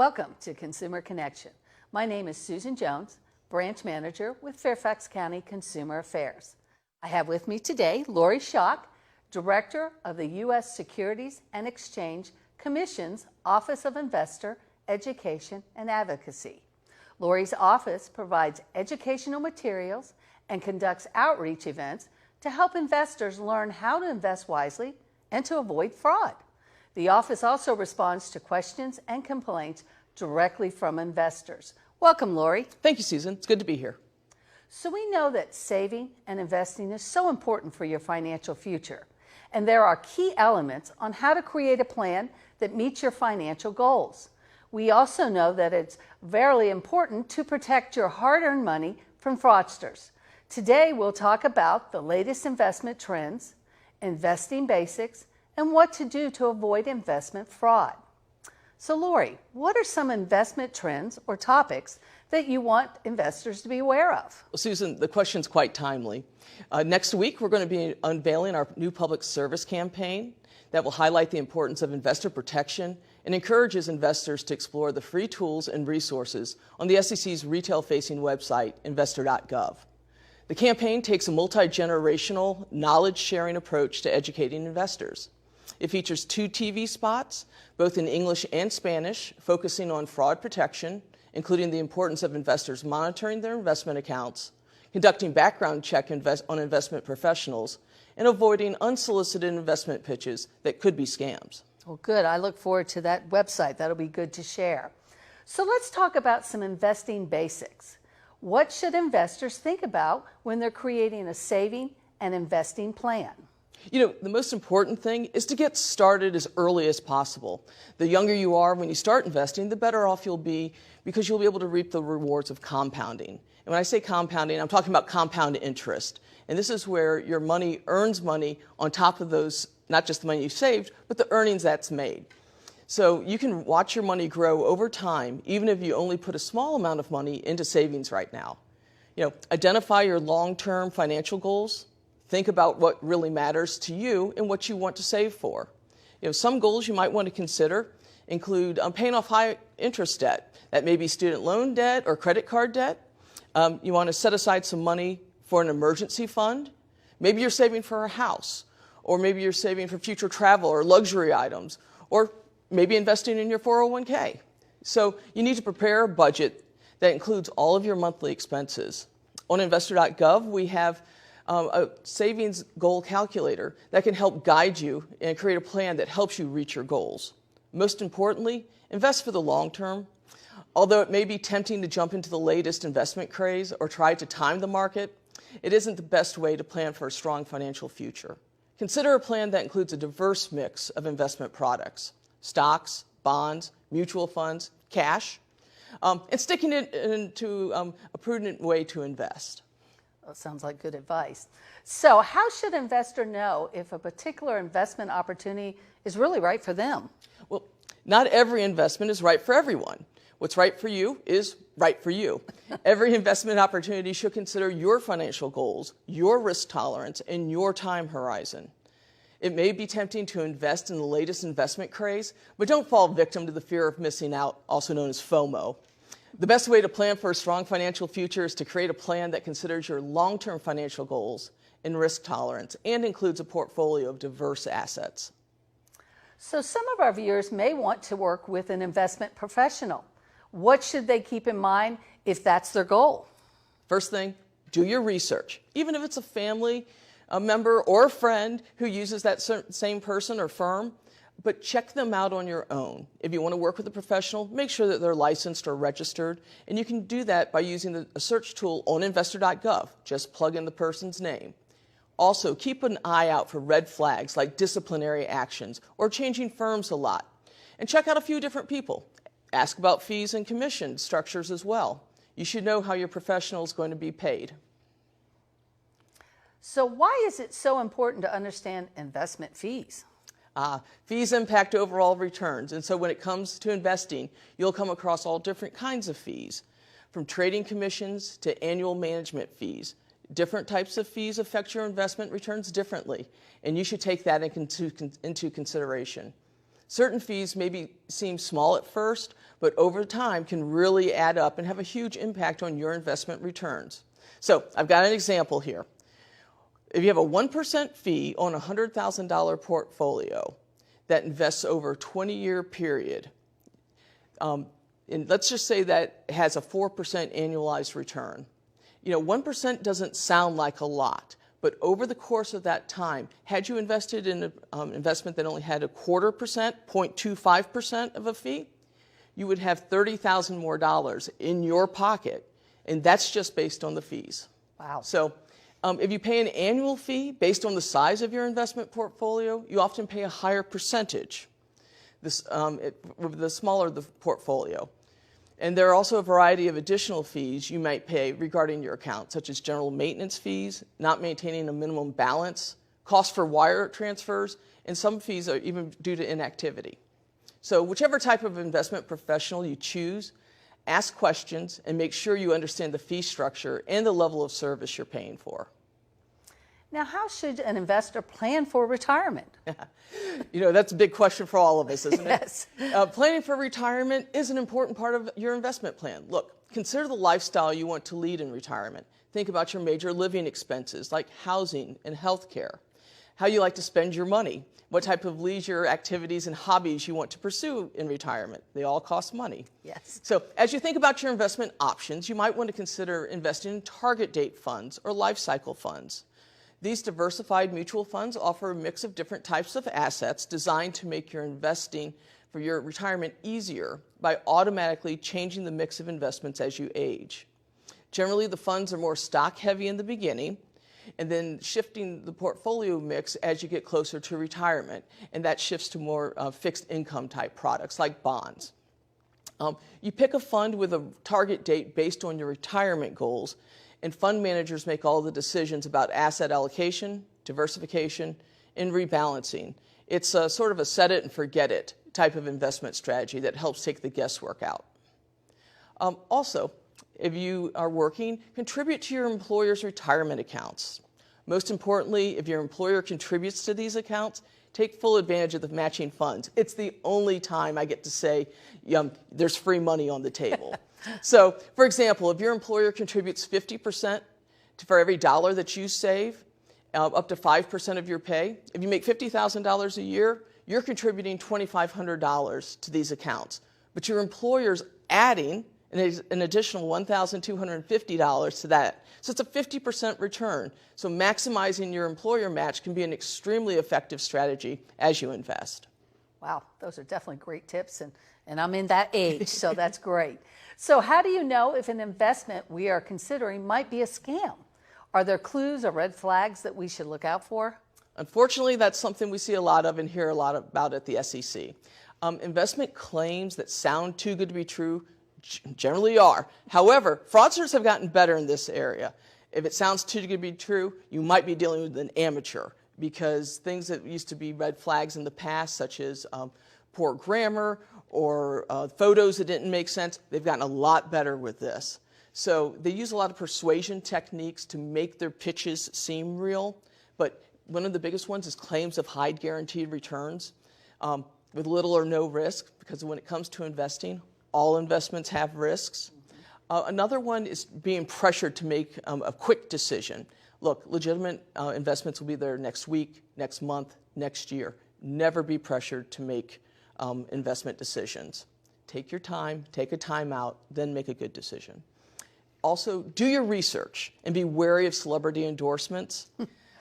Welcome to Consumer Connection. My name is Susan Jones, Branch Manager with Fairfax County Consumer Affairs. I have with me today Lori Schock, Director of the U.S. Securities and Exchange Commission's Office of Investor Education and Advocacy. Lori's office provides educational materials and conducts outreach events to help investors learn how to invest wisely and to avoid fraud. The office also responds to questions and complaints directly from investors. Welcome, Lori. Thank you, Susan. It's good to be here. So we know that saving and investing is so important for your financial future, and there are key elements on how to create a plan that meets your financial goals. We also know that it's very important to protect your hard-earned money from fraudsters. Today, we'll talk about the latest investment trends, investing basics, and what to do to avoid investment fraud. So, Lori, what are some investment trends or topics that you want investors to be aware of? Well, Susan, the question's quite timely. Next week, we're going to be unveiling our new public service campaign that will highlight the importance of investor protection and encourages investors to explore the free tools and resources on the SEC's retail-facing website, investor.gov. The campaign takes a multi-generational, knowledge-sharing approach to educating investors. It features 2 TV spots, both in English and Spanish, focusing on fraud protection, including the importance of investors monitoring their investment accounts, conducting background check on investment professionals, and avoiding unsolicited investment pitches that could be scams. Well, good. I look forward to that website. That'll be good to share. So let's talk about some investing basics. What should investors think about when they're creating a saving and investing plan? You know, the most important thing is to get started as early as possible. The younger you are when you start investing, the better off you'll be because you'll be able to reap the rewards of compounding. And when I say compounding, I'm talking about compound interest. And this is where your money earns money on top of those, not just the money you've saved, but the earnings that's made. So you can watch your money grow over time, even if you only put a small amount of money into savings right now. You know, identify your long-term financial goals. Think about what really matters to you and what you want to save for. You know, some goals you might want to consider include paying off high interest debt. That may be student loan debt or credit card debt. You want to set aside some money for an emergency fund. Maybe you're saving for a house, or maybe you're saving for future travel or luxury items, or maybe investing in your 401k. So you need to prepare a budget that includes all of your monthly expenses. On investor.gov, we have a savings goal calculator that can help guide you and create a plan that helps you reach your goals. Most importantly, invest for the long term. Although it may be tempting to jump into the latest investment craze or try to time the market, it isn't the best way to plan for a strong financial future. Consider a plan that includes a diverse mix of investment products: stocks, bonds, mutual funds, cash, and sticking it into a prudent way to invest. That sounds like good advice. So how should an investor know if a particular investment opportunity is really right for them? Well, not every investment is right for everyone. What's right for you is right for you. Every investment opportunity should consider your financial goals, your risk tolerance, and your time horizon. It may be tempting to invest in the latest investment craze, but don't fall victim to the fear of missing out, also known as FOMO. The best way to plan for a strong financial future is to create a plan that considers your long-term financial goals and risk tolerance and includes a portfolio of diverse assets. So some of our viewers may want to work with an investment professional. What should they keep in mind if that's their goal? First thing, do your research. Even if it's a family member or a friend who uses that same person or firm, but check them out on your own. If you want to work with a professional, make sure that they're licensed or registered, and you can do that by using a search tool on investor.gov. Just plug in the person's name. Also, keep an eye out for red flags like disciplinary actions or changing firms a lot. And check out a few different people. Ask about fees and commission structures as well. You should know how your professional is going to be paid. So why is it so important to understand investment fees? Fees impact overall returns, and so when it comes to investing, you'll come across all different kinds of fees, from trading commissions to annual management fees. Different types of fees affect your investment returns differently, and you should take that into consideration. Certain fees maybe seem small at first, but over time can really add up and have a huge impact on your investment returns. So I've got an example here. If you have a 1% fee on a $100,000 portfolio that invests over a 20-year period, and let's just say that has a 4% annualized return. 1% doesn't sound like a lot, but over the course of that time, had you invested in an investment that only had a 0.25%, 0.25% of a fee, you would have $30,000 more in your pocket, and that's just based on the fees. Wow. So if you pay an annual fee based on the size of your investment portfolio, you often pay a higher percentage the smaller the portfolio. And there are also a variety of additional fees you might pay regarding your account, such as general maintenance fees, not maintaining a minimum balance, costs for wire transfers, and some fees are even due to inactivity. So whichever type of investment professional you choose, ask questions and make sure you understand the fee structure and the level of service you're paying for. Now, how should an investor plan for retirement? That's a big question for all of us, isn't it? Yes. Planning for retirement is an important part of your investment plan. Look, consider the lifestyle you want to lead in retirement. Think about your major living expenses like housing and health care, how you like to spend your money, what type of leisure activities and hobbies you want to pursue in retirement. They all cost money. Yes. So as you think about your investment options, you might want to consider investing in target date funds or life cycle funds. These diversified mutual funds offer a mix of different types of assets designed to make your investing for your retirement easier by automatically changing the mix of investments as you age. Generally, the funds are more stock heavy in the beginning, and then shifting the portfolio mix as you get closer to retirement, and that shifts to more fixed income type products like bonds. You pick a fund with a target date based on your retirement goals, and fund managers make all the decisions about asset allocation, diversification, and rebalancing. It's a sort of a set it and forget it type of investment strategy that helps take the guesswork out. Also, if you are working, contribute to your employer's retirement accounts. Most importantly, if your employer contributes to these accounts, take full advantage of the matching funds. It's the only time I get to say there's free money on the table. So, for example, if your employer contributes 50% for every dollar that you save, up to 5% of your pay, if you make $50,000 a year, you're contributing $2,500 to these accounts. But your employer's adding an additional $1,250 to that. So it's a 50% return. So maximizing your employer match can be an extremely effective strategy as you invest. Wow, those are definitely great tips, and I'm in that age, so that's great. So how do you know if an investment we are considering might be a scam? Are there clues or red flags that we should look out for? Unfortunately, that's something we see a lot of and hear a lot about at the SEC. Investment claims that sound too good to be true generally are. However, fraudsters have gotten better in this area. If it sounds too good to be true, you might be dealing with an amateur, because things that used to be red flags in the past, such as poor grammar or photos that didn't make sense, they've gotten a lot better with this. So they use a lot of persuasion techniques to make their pitches seem real, but one of the biggest ones is claims of high guaranteed returns with little or no risk, because when it comes to investing, all investments have risks. Another one is being pressured to make a quick decision. Look, legitimate investments will be there next week, next month, next year. Never be pressured to make investment decisions. Take your time, take a time out, then make a good decision. Also, do your research and be wary of celebrity endorsements.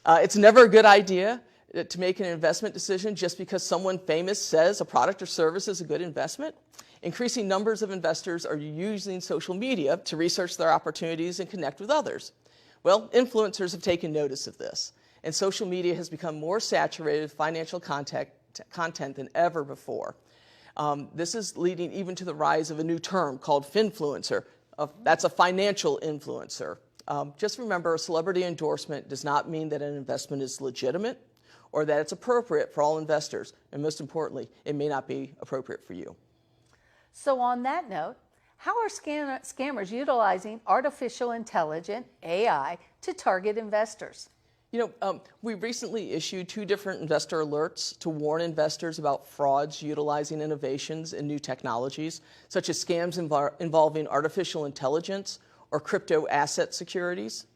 It's never a good idea to make an investment decision just because someone famous says a product or service is a good investment. Increasing numbers of investors are using social media to research their opportunities and connect with others. Well, influencers have taken notice of this, and social media has become more saturated with financial content than ever before. This is leading even to the rise of a new term called finfluencer. That's a financial influencer. Just remember, a celebrity endorsement does not mean that an investment is legitimate or that it's appropriate for all investors. And most importantly, it may not be appropriate for you. So on that note, how are scammers utilizing artificial intelligence, AI, to target investors? We recently issued 2 different investor alerts to warn investors about frauds utilizing innovations in new technologies, such as scams involving artificial intelligence or crypto asset securities.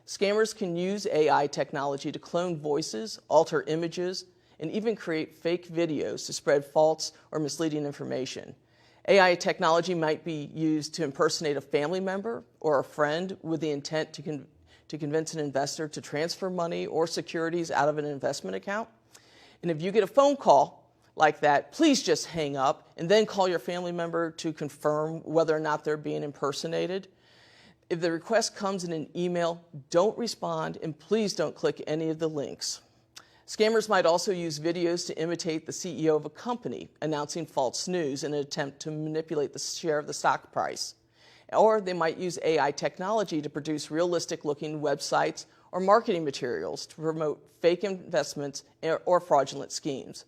Scammers can use AI technology to clone voices, alter images, and even create fake videos to spread false or misleading information. AI technology might be used to impersonate a family member or a friend with the intent to convince an investor to transfer money or securities out of an investment account. And if you get a phone call like that, please just hang up and then call your family member to confirm whether or not they're being impersonated. If the request comes in an email, don't respond and please don't click any of the links. Scammers might also use videos to imitate the CEO of a company announcing false news in an attempt to manipulate the share of the stock price. Or they might use AI technology to produce realistic-looking websites or marketing materials to promote fake investments or fraudulent schemes.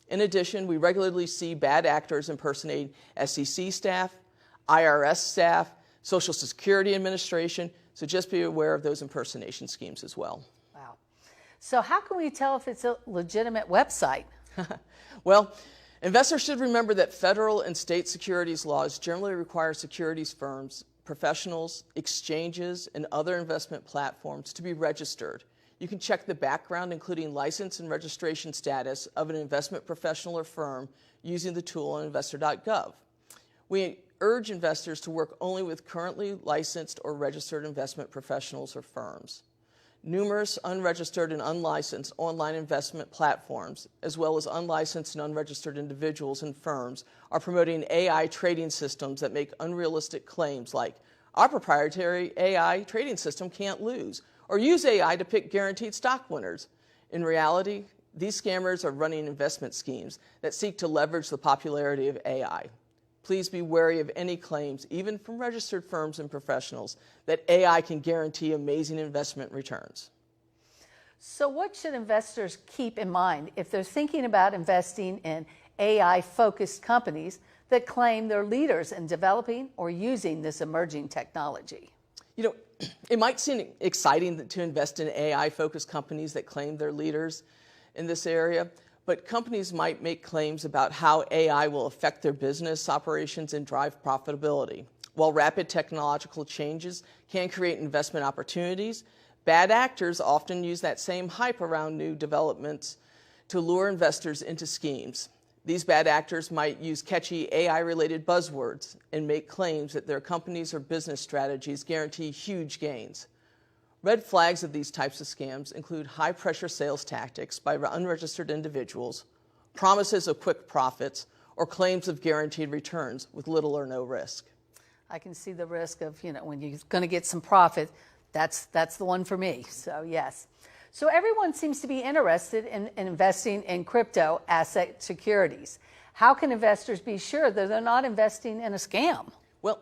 In addition, we regularly see bad actors impersonate SEC staff, IRS staff, Social Security Administration, so just be aware of those impersonation schemes as well. Wow. So how can we tell if it's a legitimate website? Well, investors should remember that federal and state securities laws generally require securities firms, professionals, exchanges, and other investment platforms to be registered. You can check the background, including license and registration status of an investment professional or firm using the tool on investor.gov. We urge investors to work only with currently licensed or registered investment professionals or firms. Numerous unregistered and unlicensed online investment platforms, as well as unlicensed and unregistered individuals and firms, are promoting AI trading systems that make unrealistic claims like, our proprietary AI trading system can't lose, or use AI to pick guaranteed stock winners. In reality, these scammers are running investment schemes that seek to leverage the popularity of AI. Please be wary of any claims, even from registered firms and professionals, that AI can guarantee amazing investment returns. So what should investors keep in mind if they're thinking about investing in AI-focused companies that claim they're leaders in developing or using this emerging technology? It might seem exciting to invest in AI-focused companies that claim they're leaders in this area, but companies might make claims about how AI will affect their business operations and drive profitability. While rapid technological changes can create investment opportunities, bad actors often use that same hype around new developments to lure investors into schemes. These bad actors might use catchy AI-related buzzwords and make claims that their companies or business strategies guarantee huge gains. Red flags of these types of scams include high-pressure sales tactics by unregistered individuals, promises of quick profits, or claims of guaranteed returns with little or no risk. I can see the risk of, when you're going to get some profit, that's the one for me. So, yes. So everyone seems to be interested in investing in crypto asset securities. How can investors be sure that they're not investing in a scam? Well,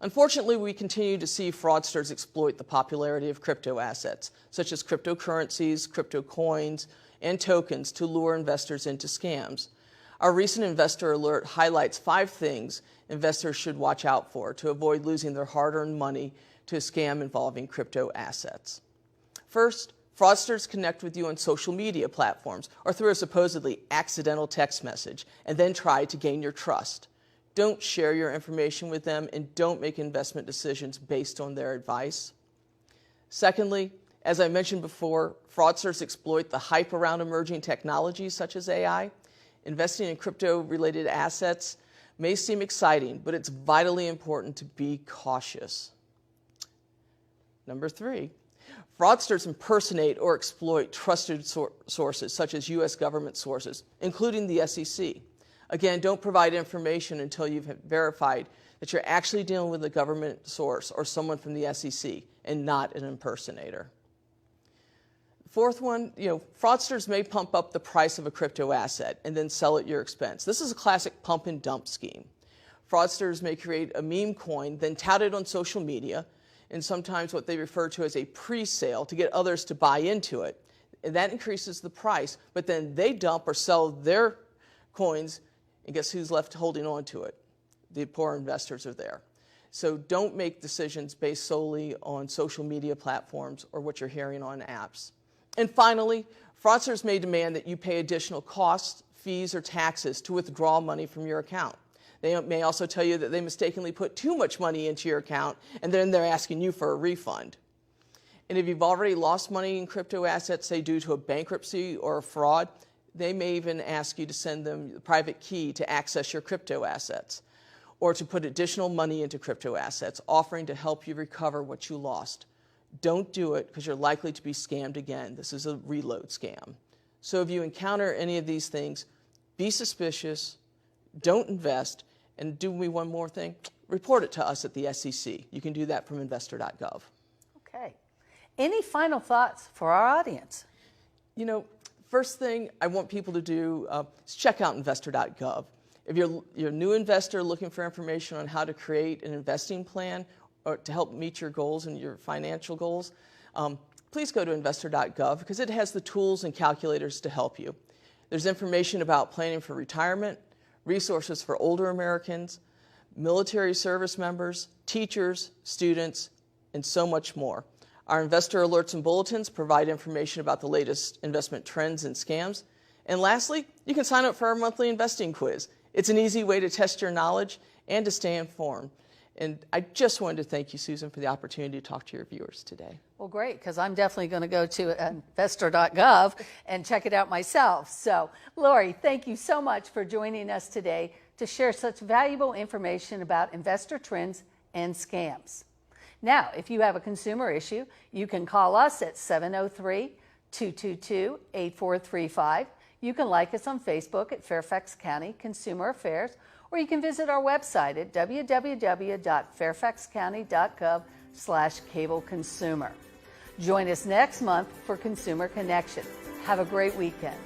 unfortunately, we continue to see fraudsters exploit the popularity of crypto assets, such as cryptocurrencies, crypto coins, and tokens to lure investors into scams. Our recent investor alert highlights 5 things investors should watch out for to avoid losing their hard-earned money to a scam involving crypto assets. First, fraudsters connect with you on social media platforms or through a supposedly accidental text message and then try to gain your trust. Don't share your information with them and don't make investment decisions based on their advice. Secondly, as I mentioned before, fraudsters exploit the hype around emerging technologies such as AI. Investing in crypto-related assets may seem exciting, but it's vitally important to be cautious. Number 3, fraudsters impersonate or exploit trusted sources such as U.S. government sources, including the SEC. Again, don't provide information until you've verified that you're actually dealing with a government source or someone from the SEC and not an impersonator. Fourth one, fraudsters may pump up the price of a crypto asset and then sell at your expense. This is a classic pump and dump scheme. Fraudsters may create a meme coin, then tout it on social media, and sometimes what they refer to as a pre-sale to get others to buy into it. And that increases the price, but then they dump or sell their coins, and guess who's left holding on to it? The poor investors are there. So don't make decisions based solely on social media platforms or what you're hearing on apps. And finally, fraudsters may demand that you pay additional costs, fees, or taxes to withdraw money from your account. They may also tell you that they mistakenly put too much money into your account, and then they're asking you for a refund. And if you've already lost money in crypto assets, say due to a bankruptcy or a fraud, they may even ask you to send them the private key to access your crypto assets, or to put additional money into crypto assets, offering to help you recover what you lost. Don't do it, because you're likely to be scammed again. This is a reload scam. So if you encounter any of these things, be suspicious, don't invest, and do me one more thing, report it to us at the SEC. You can do that from investor.gov. Okay. Any final thoughts for our audience? You know, first thing I want people to do is check out investor.gov. If you're a new investor looking for information on how to create an investing plan or to help meet your goals and your financial goals, please go to investor.gov, because it has the tools and calculators to help you. There's information about planning for retirement, resources for older Americans, military service members, teachers, students, and so much more. Our investor alerts and bulletins provide information about the latest investment trends and scams. And lastly, you can sign up for our monthly investing quiz. It's an easy way to test your knowledge and to stay informed. And I just wanted to thank you, Susan, for the opportunity to talk to your viewers today. Well, great, because I'm definitely going to go to investor.gov and check it out myself. So, Lori, thank you so much for joining us today to share such valuable information about investor trends and scams. Now, if you have a consumer issue, you can call us at 703-222-8435. You can like us on Facebook at Fairfax County Consumer Affairs, or you can visit our website at www.fairfaxcounty.gov/cableconsumer. Join us next month for Consumer Connection. Have a great weekend.